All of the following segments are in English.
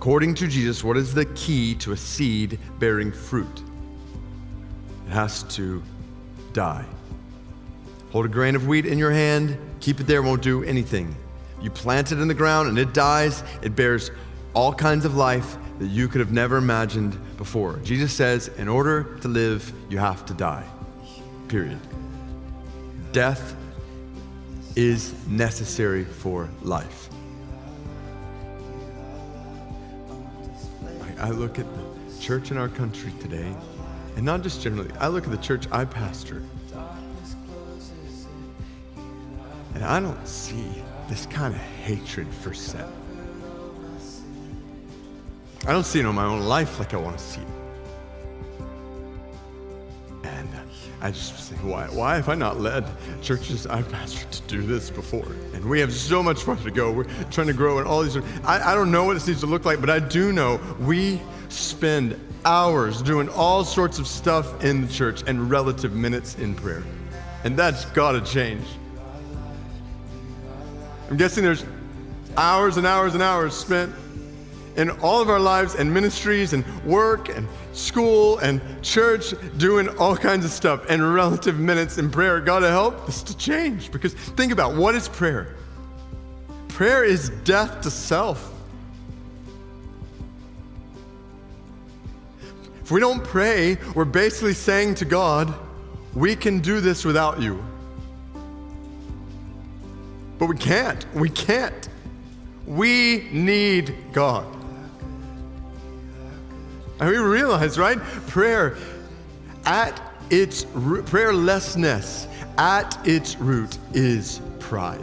According to Jesus, what is the key to a seed bearing fruit? It has to die. Hold a grain of wheat in your hand, keep it there, won't do anything. You plant it in the ground and it dies, it bears all kinds of life that you could have never imagined before. Jesus says, in order to live, you have to die. Period. Death is necessary for life. I look at the church in our country today, and not just generally, I look at the church I pastor, and I don't see this kind of hatred for sin. I don't see it in my own life like I want to see it. And I just think, why have I not led churches I've pastored to do this before? And we have so much farther to go. We're trying to grow in all these. I don't know what this needs to look like, but I do know we spend hours doing all sorts of stuff in the church and relative minutes in prayer. And that's got to change. I'm guessing there's hours and hours and hours spent in all of our lives and ministries and work and school and church doing all kinds of stuff and relative minutes in prayer. God to help us to change, because think about, what is prayer? Prayer is death to self. If we don't pray, we're basically saying to God, we can do this without you. But we can't. We can't. We need God. And we realize, right? Prayer at its root, prayerlessness at its root is pride.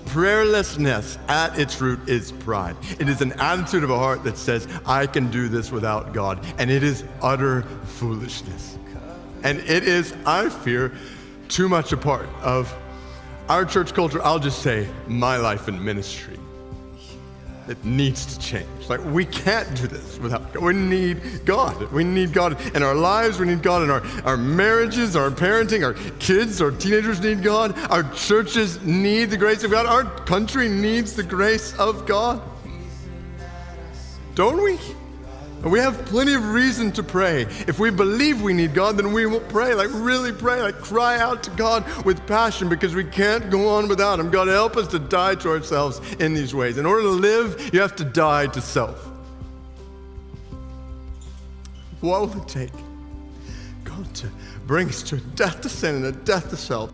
Prayerlessness at its root is pride. It is an attitude of a heart that says, I can do this without God. And it is utter foolishness. And it is, I fear, too much a part of our church culture. I'll just say, my life in ministry. It needs to change. Like, we can't do this without God. We need God. We need God in our lives. We need God in our marriages, our parenting, our kids, our teenagers need God. Our churches need the grace of God. Our country needs the grace of God. Don't we? And we have plenty of reason to pray. If we believe we need God, then we will pray, like really pray, like cry out to God with passion, because we can't go on without Him. God, help us to die to ourselves in these ways. In order to live, you have to die to self. What will it take? God to bring us to a death to sin and a death to self.